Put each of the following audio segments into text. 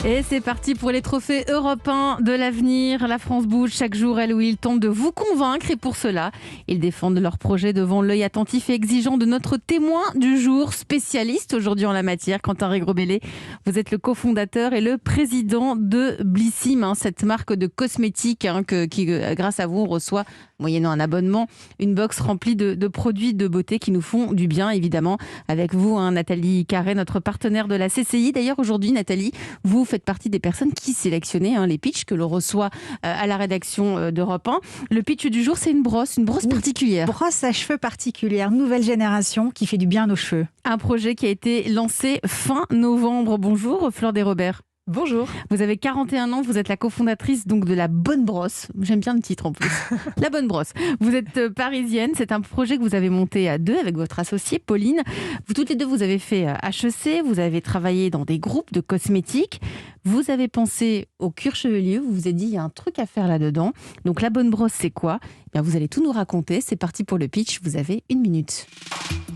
Et c'est parti pour les trophées européens de l'avenir. La France bouge chaque jour, elle ou il tente de vous convaincre. Et pour cela, ils défendent leur projet devant l'œil attentif et exigeant de notre témoin du jour, spécialiste aujourd'hui en la matière, Quentin Régrobellet. Vous êtes le cofondateur et le président de Blissim, cette marque de cosmétiques qui, grâce à vous, on reçoit, moyennant un abonnement, une box remplie de produits de beauté qui nous font du bien, évidemment. Avec vous, Nathalie Carré, notre partenaire de la CCI. D'ailleurs, aujourd'hui, Nathalie, vous faites partie des personnes qui sélectionnaient les pitchs que l'on reçoit à la rédaction d'Europe 1. Le pitch du jour, c'est une brosse particulière. Brosse à cheveux particulière, nouvelle génération qui fait du bien à nos cheveux. Un projet qui a été lancé fin novembre. Bonjour Fleur Desrobert. Bonjour. Vous avez 41 ans, vous êtes la cofondatrice donc de La Bonne Brosse. J'aime bien le titre en plus. La Bonne Brosse. Vous êtes parisienne, c'est un projet que vous avez monté à deux avec votre associée Pauline. Vous toutes les deux, vous avez fait HEC, vous avez travaillé dans des groupes de cosmétiques. Vous avez pensé au cuir chevelu, vous vous êtes dit il y a un truc à faire là-dedans. Donc La Bonne Brosse, c'est quoi ? Vous allez tout nous raconter. C'est parti pour le pitch, vous avez 1 minute.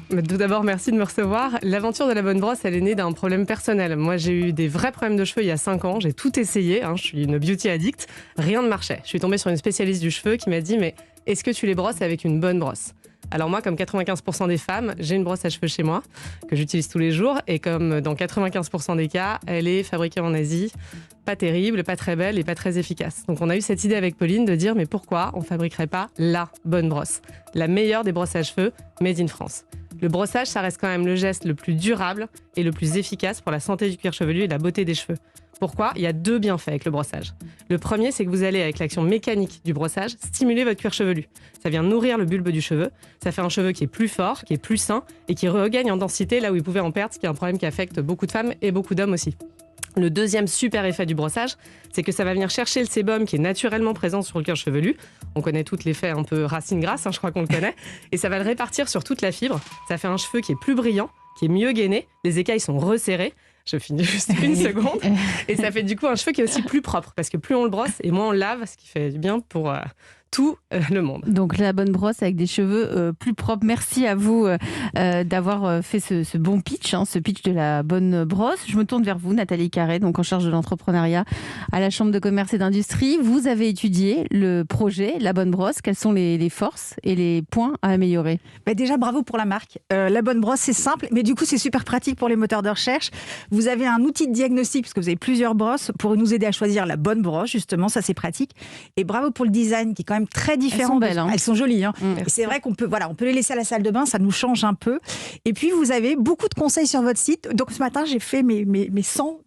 Tout d'abord, merci de me recevoir. L'aventure de La Bonne Brosse, elle est née d'un problème personnel. Moi, j'ai eu des vrais problèmes de cheveux il y a 5 ans. J'ai tout essayé. Je suis une beauty addict. Rien ne marchait. Je suis tombée sur une spécialiste du cheveu qui m'a dit « Mais est-ce que tu les brosses avec une bonne brosse ?» Alors moi, comme 95% des femmes, j'ai une brosse à cheveux chez moi que j'utilise tous les jours. Et comme dans 95% des cas, elle est fabriquée en Asie. Pas terrible, pas très belle et pas très efficace. Donc on a eu cette idée avec Pauline de dire « Mais pourquoi on ne fabriquerait pas la bonne brosse ?» La meilleure des brosses à cheveux made in France. Le brossage, ça reste quand même le geste le plus durable et le plus efficace pour la santé du cuir chevelu et la beauté des cheveux. Pourquoi ? Il y a 2 bienfaits avec le brossage. Le premier, c'est que vous allez, avec l'action mécanique du brossage, stimuler votre cuir chevelu. Ça vient nourrir le bulbe du cheveu, ça fait un cheveu qui est plus fort, qui est plus sain et qui regagne en densité là où il pouvait en perdre, ce qui est un problème qui affecte beaucoup de femmes et beaucoup d'hommes aussi. Le deuxième super effet du brossage, c'est que ça va venir chercher le sébum qui est naturellement présent sur le cuir chevelu. On connaît tout l'effet un peu racine grasse, je crois qu'on le connaît. Et ça va le répartir sur toute la fibre. Ça fait un cheveu qui est plus brillant, qui est mieux gainé. Les écailles sont resserrées. Je finis juste une seconde. Et ça fait du coup un cheveu qui est aussi plus propre. Parce que plus on le brosse et moins on le lave, ce qui fait du bien pour tout le monde. Donc La Bonne Brosse avec des cheveux plus propres. Merci à vous d'avoir fait ce bon pitch, ce pitch de La Bonne Brosse. Je me tourne vers vous, Nathalie Carré, donc en charge de l'entrepreneuriat à la Chambre de commerce et d'industrie. Vous avez étudié le projet La Bonne Brosse. Quelles sont les forces et les points à améliorer ? Déjà, bravo pour la marque. La Bonne Brosse, c'est simple, mais du coup, c'est super pratique pour les moteurs de recherche. Vous avez un outil de diagnostic, parce que vous avez plusieurs brosses, pour nous aider à choisir la bonne brosse, justement, ça c'est pratique. Et bravo pour le design, qui est quand même très différent. Elles sont belles. Elles sont jolies. Et c'est vrai qu'on peut les laisser à la salle de bain, ça nous change un peu. Et puis, vous avez beaucoup de conseils sur votre site. Donc, ce matin, j'ai fait mes 100.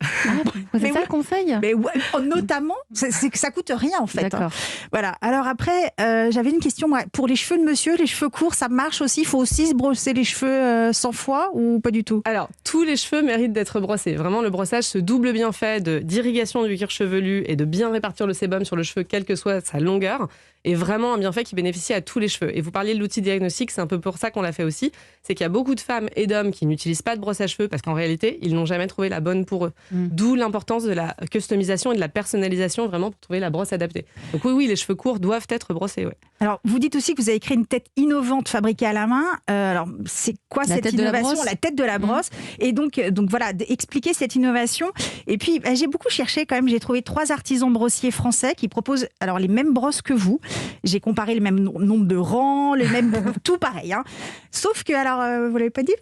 C'est ça le conseil ? Mais ouais, notamment, c'est que ça coûte rien, en fait. D'accord. Voilà. Alors après, j'avais une question. Pour les cheveux de monsieur, les cheveux courts, ça marche aussi ? Il faut aussi se brosser les cheveux 100 fois ou pas du tout ? Alors, tous les cheveux méritent d'être brossés. Vraiment, le brossage, ce double bienfait d'irrigation du cuir chevelu et de bien répartir le sébum sur le cheveu, quelle que soit sa longueur, est vraiment un bienfait qui bénéficie à tous les cheveux. Et vous parliez de l'outil diagnostic, c'est un peu pour ça qu'on l'a fait aussi. C'est qu'il y a beaucoup de femmes et d'hommes qui n'utilisent pas de brosse à cheveux parce qu'en réalité, ils n'ont jamais trouvé la bonne pour eux. D'où l'importance de la customisation et de la personnalisation vraiment pour trouver la brosse adaptée. Donc oui, les cheveux courts doivent être brossés. Ouais. Alors, vous dites aussi que vous avez créé une tête innovante fabriquée à la main. Alors, c'est quoi cette innovation ? La tête de la brosse. Et donc voilà, expliquer cette innovation. Et puis, j'ai beaucoup cherché quand même. J'ai trouvé 3 artisans brossiers français qui proposent les mêmes brosses que vous. J'ai comparé le même nombre de rangs, tout pareil. Sauf que, vous l'avez pas dit,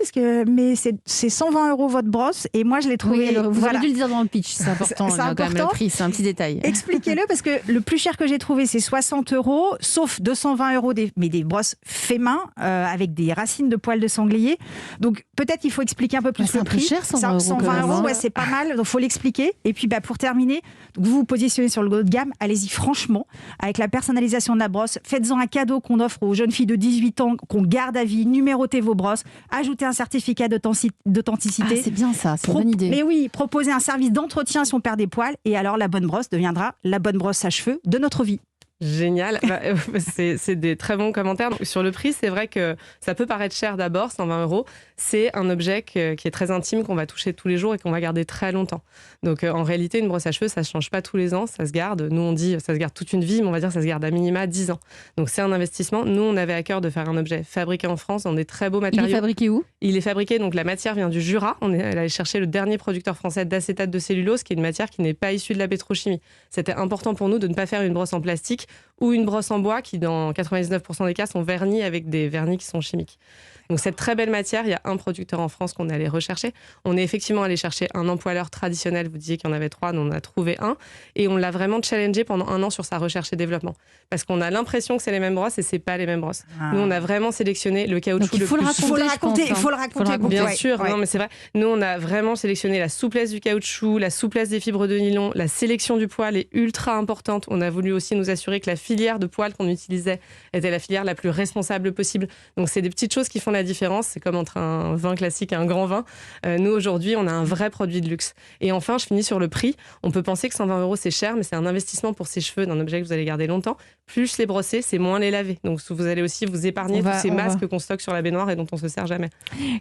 mais c'est 120 € votre brosse. Et moi, je l'ai trouvé... Oui, vous avez dû le dire dans le pitch, c'est important. C'est important. Quand même le prix, c'est un petit détail. Expliquez-le, parce que le plus cher que j'ai trouvé, c'est 60 €, sauf 220 €, mais des brosses fait main, avec des racines de poils de sanglier. Donc, peut-être il faut expliquer un peu plus le prix. C'est un peu cher, 120 €, c'est pas mal, donc il faut l'expliquer. Et puis, pour terminer, vous vous positionnez sur le haut de gamme, allez-y franchement, avec la personnalisation de la brosse. Faites-en un cadeau qu'on offre aux jeunes filles de 18 ans, qu'on garde à vie, numérotez vos brosses, ajoutez un certificat d'authenticité. C'est bien ça, c'est une bonne idée. Mais oui, proposez un service d'entretien si on perd des poils, et alors la bonne brosse deviendra la bonne brosse à cheveux de notre vie. Génial, c'est des très bons commentaires. Donc, sur le prix, c'est vrai que ça peut paraître cher d'abord, 120 €. C'est un objet qui est très intime, qu'on va toucher tous les jours et qu'on va garder très longtemps. Donc en réalité, une brosse à cheveux, ça ne se change pas tous les ans, ça se garde. Nous, on dit ça se garde toute une vie, mais on va dire ça se garde à minima 10 ans. Donc c'est un investissement. Nous, on avait à cœur de faire un objet fabriqué en France dans des très beaux matériaux. Il est fabriqué où ? Il est fabriqué, donc la matière vient du Jura. On est allé chercher le dernier producteur français d'acétate de cellulose, qui est une matière qui n'est pas issue de la pétrochimie. C'était important pour nous de ne pas faire une brosse en plastique ou une brosse en bois qui, dans 99% des cas, sont vernis avec des vernis qui sont chimiques. Donc cette très belle matière, il y a un producteur en France qu'on est allé rechercher. On est effectivement allé chercher un empoileur traditionnel, vous disiez qu'il y en avait 3, nous on a trouvé un, et on l'a vraiment challengé pendant 1 an sur sa recherche et développement. Parce qu'on a l'impression que c'est les mêmes brosses et c'est pas les mêmes brosses. Nous on a vraiment sélectionné le caoutchouc il faut le raconter. Il faut le raconter. Bien sûr, non mais c'est vrai. Nous on a vraiment sélectionné la souplesse du caoutchouc, la souplesse des fibres de nylon, la sélection du poil est ultra importante. On a voulu aussi nous assurer que la filière de poil qu'on utilisait était la filière la plus responsable possible. Donc c'est des petites choses qui font la différence. C'est comme entre un vin classique et un grand vin. Nous, aujourd'hui, on a un vrai produit de luxe. Et enfin, je finis sur le prix. On peut penser que 120 € c'est cher, mais c'est un investissement pour ses cheveux d'un objet que vous allez garder longtemps. Plus les brosser, c'est moins les laver. Donc vous allez aussi vous épargner tous ces masques qu'on stocke sur la baignoire et dont on ne se sert jamais.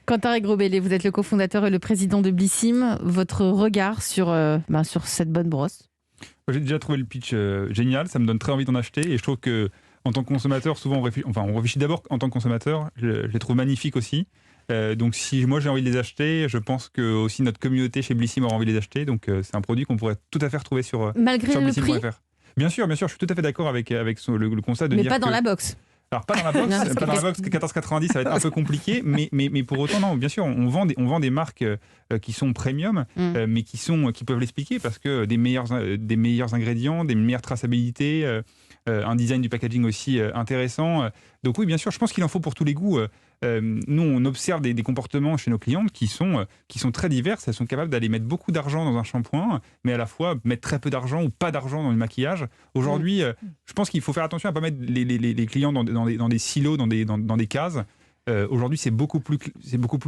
Quentin Regrobellet, vous êtes le cofondateur et le président de Blissim. Votre regard sur cette bonne brosse ? J'ai déjà trouvé le pitch génial. Ça me donne très envie d'en acheter. Et je trouve que en tant que consommateur, souvent on réfléchit d'abord en tant que consommateur. Je les trouve magnifiques aussi. Donc si moi j'ai envie de les acheter, je pense que aussi notre communauté chez Blissim aura envie de les acheter. Donc c'est un produit qu'on pourrait tout à fait retrouver sur blissim.fr. Bien sûr, je suis tout à fait d'accord avec le constat de dire que... Mais pas dans la box. Alors pas dans la box, pas dans la box, 14,90 ça va être un peu compliqué, mais pour autant non, bien sûr, on vend des marques qui sont premium, mais qui peuvent l'expliquer parce que des meilleurs ingrédients, des meilleures traçabilités, un design du packaging aussi intéressant. Donc oui, bien sûr, je pense qu'il en faut pour tous les goûts. Nous, on observe des comportements chez nos clientes qui sont très diverses. Elles sont capables d'aller mettre beaucoup d'argent dans un shampoing, mais à la fois mettre très peu d'argent ou pas d'argent dans le maquillage. Aujourd'hui, je pense qu'il faut faire attention à ne pas mettre les clients dans des silos, dans des cases. Aujourd'hui, c'est beaucoup plus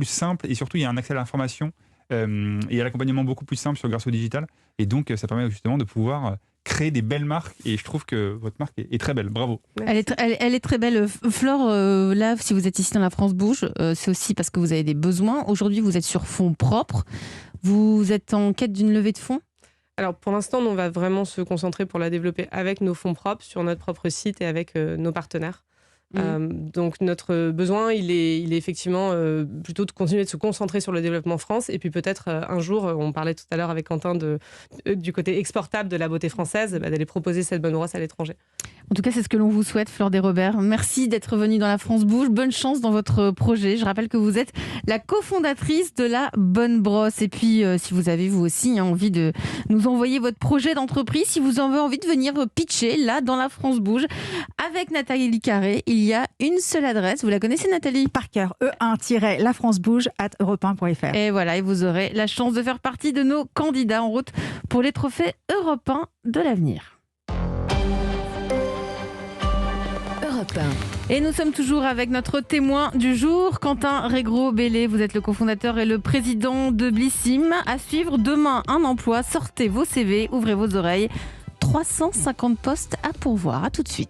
simple et surtout, il y a un accès à l'information et à l'accompagnement beaucoup plus simple sur Grasso Digital. Et donc, ça permet justement de pouvoir créer des belles marques et je trouve que votre marque est très belle, bravo. Elle est très belle. Flore, là, si vous êtes ici dans La France Bouge, c'est aussi parce que vous avez des besoins. Aujourd'hui, vous êtes sur fonds propres. Vous êtes en quête d'une levée de fonds ? Alors pour l'instant, on va vraiment se concentrer pour la développer avec nos fonds propres, sur notre propre site et avec nos partenaires. Donc notre besoin, il est effectivement plutôt de continuer de se concentrer sur le développement France et puis peut-être un jour, on parlait tout à l'heure avec Quentin du côté exportable de la beauté française, d'aller proposer cette bonne brosse à l'étranger. En tout cas, c'est ce que l'on vous souhaite, Flore Desrobert. Merci d'être venue dans La France Bouge. Bonne chance dans votre projet. Je rappelle que vous êtes la cofondatrice de La Bonne Brosse. Et puis, si vous avez vous aussi envie de nous envoyer votre projet d'entreprise, si vous avez envie de venir pitcher là dans La France Bouge avec Nathalie Carré, il y a une seule adresse. Vous la connaissez, Nathalie ? Par cœur, e1-lafrancebouge@europe1.fr. Et voilà, et vous aurez la chance de faire partie de nos candidats en route pour les trophées Europe 1 de l'avenir. Et nous sommes toujours avec notre témoin du jour, Quentin Regrobellet. Vous êtes le cofondateur et le président de Blissim. À suivre demain, un emploi. Sortez vos CV, ouvrez vos oreilles. 350 postes à pourvoir. À tout de suite.